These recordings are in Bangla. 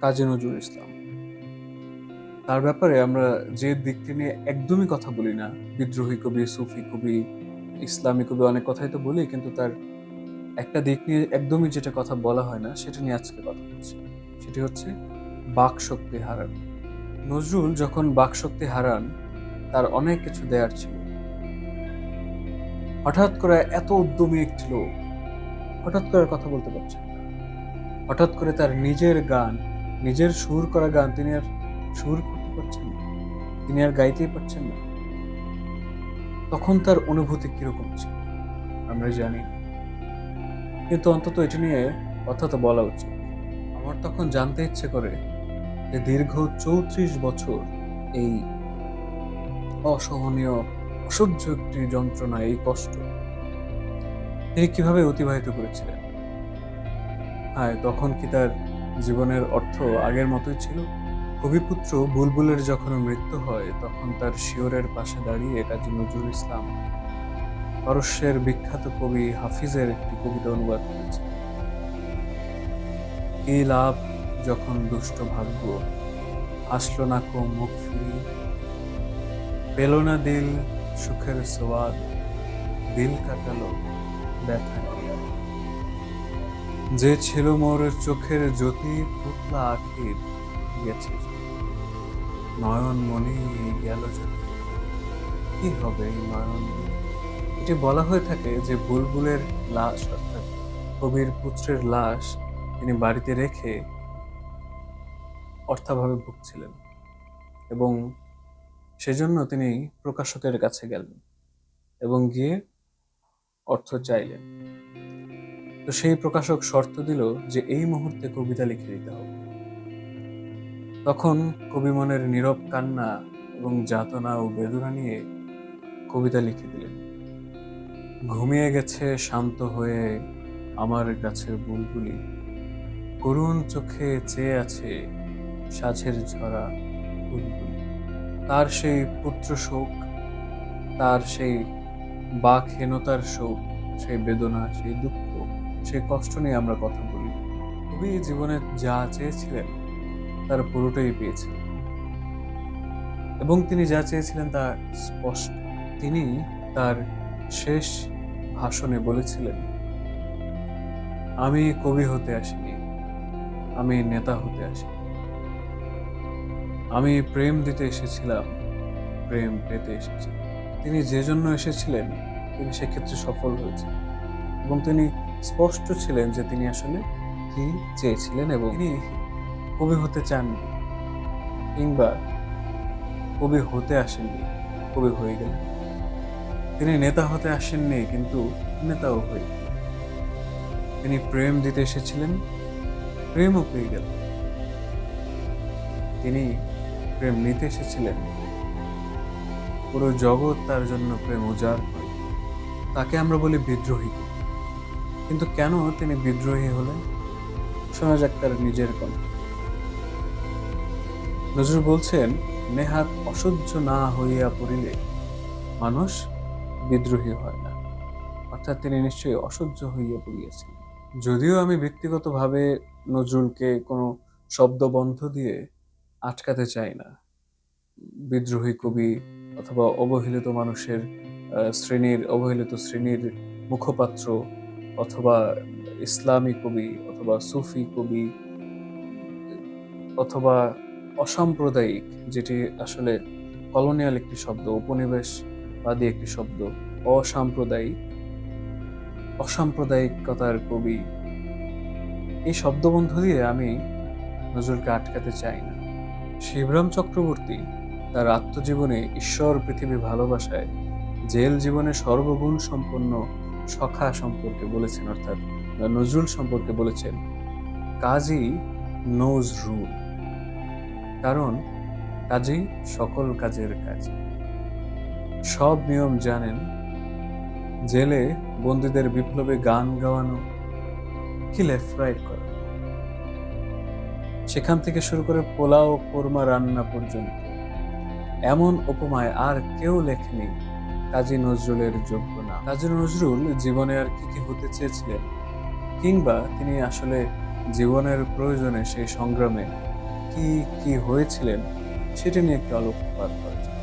কাজী নজরুল ইসলাম। তার ব্যাপারে আমরা যে দিকটি নিয়ে একদমই কথা বলি না, বিদ্রোহী কবি, সুফি কবি, ইসলামী কবি, অনেক কথাই তো বলি, কিন্তু তার একটা দিক নিয়ে একদমই যেটা কথা বলা হয় না, সেটা নিয়ে আজকে কথা বলছি। সেটি হচ্ছে বাক শক্তি হারানো। নজরুল যখন বাক শক্তি হারান, তার অনেক কিছু দেয়ার ছিল। হঠাৎ করে এত উদ্যমী একটি লোক হঠাৎ করে কথা বলতে পারছেন না। হঠাৎ করে তার নিজের গান, নিজের সুর করা গান তিনি আর সুর করতে পারছেন না, তিনি আর গাইতেই পারছেন না। তখন তার অনুভূতি কিরকম ছিল আমরা জানি না। কিন্তু অন্তত এটি নিয়ে কথা তো বলা উচিত। আমার তখন জানতে ইচ্ছে করে যে দীর্ঘ ৩৪ বছর এই অসহনীয়, অসহ্য একটি যন্ত্রণা, এই কষ্ট তিনি কিভাবে অতিবাহিত করেছিলেন। হ্যাঁ, তখন কি তার জীবনের অর্থ আগের মতোই ছিল? কবিপুত্র বুলবুলের যখন মৃত্যু হয়, তখন তার শিয়রের পাশে দাঁড়িয়ে কাজী নজরুল ইসলাম পারস্যের বিখ্যাত কবি হাফিজের একটি কবিতা অনুবাদ করেছেন। কি লাভ যখন দুষ্ট ভাগ্য হাসলো না কো মুখ ফিরিয়ে, পেল না দিল সুখের সোয়াদ, দিল কাটালো ব্যথা নিয়ে। যে ছিল মোর চোখের জ্যোতি পুতলা আখির গেছে নয়ন মনি গেল যদি, কি হবে এই নয়ন মনি? এটি বলা হয়ে থাকে যে বুলবুলের লাশ, অর্থাৎ কবির পুত্রের লাশ তিনি বাড়িতে রেখে অর্থাভাবে ভুগছিলেন, এবং সেজন্য তিনি প্রকাশকের কাছে গেলেন এবং গিয়ে অর্থ চাইলেন। তো সেই প্রকাশক শর্ত দিল যে এই মুহূর্তে কবিতা লিখে দিতে হবে। তখন কবি মনের নীরব কান্না এবং যাতনা ও বেদনা নিয়ে কবিতা লিখে দিলেন। ঘুমিয়ে গেছে শান্ত হয়ে আমার গাছের বুলবুলি, করুণ চোখে চেয়ে আছে সাঝের ঝরা বুলবুলি। তার সেই পুত্র শোক, তার সেই বাকহীনতার শোক, সেই বেদনা, সেই দুঃখ, সেই কষ্ট নিয়ে আমরা কথা বলি। কবি জীবনে যা চেয়েছিলেন তার পুরোটাই পেয়েছিলেন, এবং তিনি যা চেয়েছিলেন তা স্পষ্ট। তিনি তার শেষ ভাষণে বলেছিলেন, আমি কবি হতে আসিনি, আমি নেতা হতে আসিনি, আমি প্রেম দিতে এসেছিলাম, প্রেম পেতে এসেছিলাম। তিনি যে জন্য এসেছিলেন তিনি সেক্ষেত্রে সফল হয়েছেন, এবং তিনি স্পষ্ট ছিলেন যে তিনি আসলে কি চেয়েছিলেন, এবং তিনি কবি হতে চাননি, কিংবা কবি হতে আসেননি, কবি হয়ে গেলেন। তিনি নেতা হতে আসেননি, কিন্তু নেতাও হয়ে গেলেন। তিনি প্রেম দিতে এসেছিলেন, প্রেমও পেয়ে গেলেন। তিনি প্রেম নিতে এসেছিলেন, পুরো জগৎ তার জন্য প্রেম উজাড় করে। তাকে আমরা বলি বিদ্রোহী। কিন্তু কেন তিনি বিদ্রোহী হলেন? শোনা যাক তার নিজের কণ্ঠ। নজরুল বলছেন, নেহাত অসহ্য না হইয়া পড়িলে মানুষ বিদ্রোহী হয় না। অর্থাৎ তিনি নিশ্চয়ই অসহ্য হইয়া পড়িয়াছেন। যদিও আমি ব্যক্তিগতভাবে নজরুলকে কোনো শব্দবন্ধ দিয়ে আটকাতে চাই না। বিদ্রোহী কবি অথবা অবহেলিত মানুষের অবহেলিত শ্রেণীর মুখপাত্র, অথবা ইসলামী কবি, অথবা সুফি কবি, অথবা অসাম্প্রদায়িক, যেটি আসলে কলোনিয়াল একটি শব্দ, উপনিবেশবাদী একটি শব্দ, অসাম্প্রদায়িক, অসাম্প্রদায়িকতার কবি, এই শব্দবন্ধ দিয়ে আমি নজরুলকে আটকাতে চাই না। শিবরাম চক্রবর্তী তার আত্মজীবনে ঈশ্বর পৃথিবী ভালোবাসায় জেল জীবনে সর্বগুণ সম্পন্ন সখা সম্পর্কে বলেছেন, অর্থাৎ নজরুল সম্পর্কে বলেছেন, কাজী নোজ রুল, কারণ কাজী সকল কাজের কাজী, সব নিয়ম জানেন। জেলে বন্দীদের বিপ্লবে গান গাওয়ানো, কি লেফট রাইট করা, সেখান থেকে শুরু করে পোলাও কোরমা রান্না পর্যন্ত, এমন উপমায় আর কেউ লেখেনি কাজী নজরুলের যোগ্য না। কাজী নজরুল জীবনে আর কি কি হতে চেয়েছিলেন, কিংবা তিনি আসলে জীবনের প্রয়োজনে সেই সংগ্রামে কি কি হয়েছিলেন সেটা নিয়ে একটু আলোকপাত করা যায়।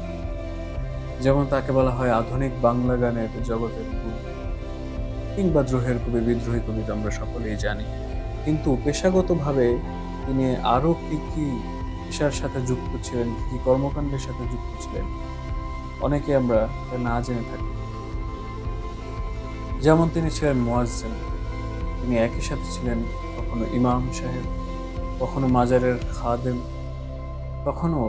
যেমন তাকে বলা হয় আধুনিক বাংলা গানের জগতের গুরু কিংবা দ্রোহের কবি, বিদ্রোহী কবি তো আমরা সকলেই জানি। কিন্তু পেশাগতভাবে তিনি আরো কি কি পেশার সাথে যুক্ত ছিলেন, কি কি কর্মকাণ্ডের সাথে যুক্ত ছিলেন, অনেকে আমরা তা না জেনে থাকি। যেমন তিনি ছিলেন মুয়াজ্জিন, তিনি একই সাথে ছিলেন কখনো ইমাম সাহেব, কখনো মাজারের খাদেম, কখনো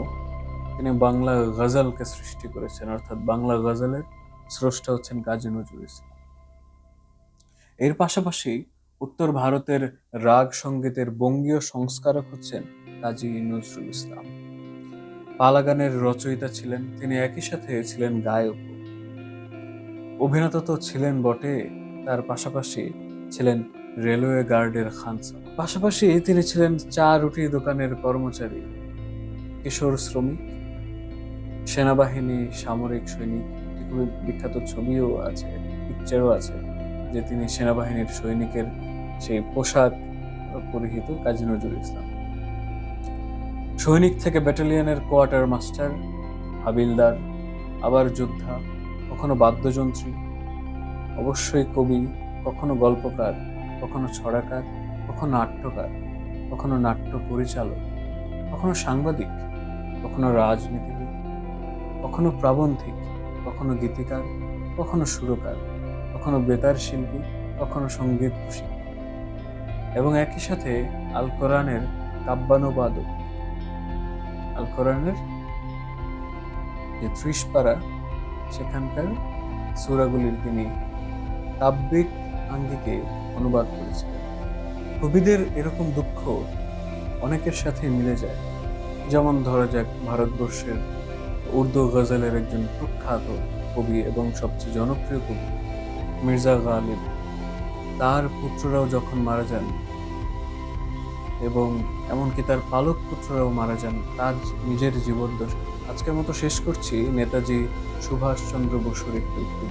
তিনি বাংলা গজলকে সৃষ্টি করেছেন, অর্থাৎ বাংলা গজলের স্রষ্টা হচ্ছেন কাজী নজরুল ইসলাম। এর পাশাপাশি উত্তর ভারতের রাগ সঙ্গীতের বঙ্গীয় সংস্কারক হচ্ছেন কাজী নজরুল ইসলাম। পালা গানের রচয়িতা ছিলেন তিনি, একই সাথে ছিলেন গায়ক। অভিনেতা তো ছিলেন বটে, তার পাশাপাশি ছিলেন রেলওয়ে গার্ডের খানসা। পাশাপাশি তিনি ছিলেন চা রুটি দোকানের কর্মচারী, কিশোর শ্রমিক, সেনাবাহিনী সামরিক সৈনিক। একটি খুবই বিখ্যাত ছবিও আছে, পিকচারও আছে, যে তিনি সেনাবাহিনীর সৈনিকের সেই পোশাক পরিহিত কাজী নজরুল ইসলাম। সৈনিক থেকে ব্যাটালিয়নের কোয়ার্টার মাস্টার, হাবিলদার, আবার যোদ্ধা, কখনো বাদ্যযন্ত্রী, অবশ্যই কবি, কখনো গল্পকার, কখনো ছড়াকার, কখনো নাট্যকার, কখনো নাট্য পরিচালক, কখনো সাংবাদিক, কখনো রাজনীতিবিদ, কখনো প্রাবন্ধিক, কখনো গীতিকার, কখনো সুরকার, কখনো বেতার শিল্পী, কখনো সঙ্গীত প্রশিক্ষক, এবং একই সাথে আল কোরআনের কাব্যানুবাদক। আল কোরআনের যে ৩০ পারা, সেখানকার সূরাগুলির তিনি কাব্যিক আঙ্গিকে অনুবাদ করেছিলেন। কবিদের এরকম দুঃখ অনেকের সাথে মিলে যায়। যেমন ধরা যাক ভারতবর্ষের উর্দু গজলের একজন প্রখ্যাত কবি এবং সবচেয়ে জনপ্রিয় কবি মির্জা গালিব, তার পুত্ররাও যখন মারা যান এবং এমনকি তার পালক পুত্ররাও মারা যান তার নিজের জীবদ্দশায়। আজকের মতো শেষ করছি নেতাজি সুভাষচন্দ্র বসুর একটি উক্তি।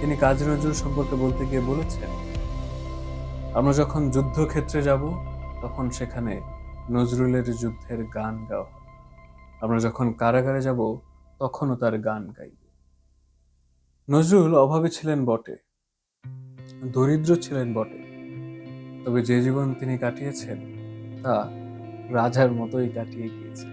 তিনি কাজী নজরুল সম্পর্কে বলতে গিয়ে বলেছেন, আমরা যখন যুদ্ধক্ষেত্রে যাব তখন সেখানে নজরুলের যুদ্ধের গান গাওয়া হবে। আমরা যখন কারাগারে যাব তখনও তার গান গাইব। নজরুল অভাবী ছিলেন বটে, দরিদ্র ছিলেন বটে, তবে যে জীবন তিনি কাটিয়েছেন তা রাজার মতোই কাটিয়ে গিয়েছেন।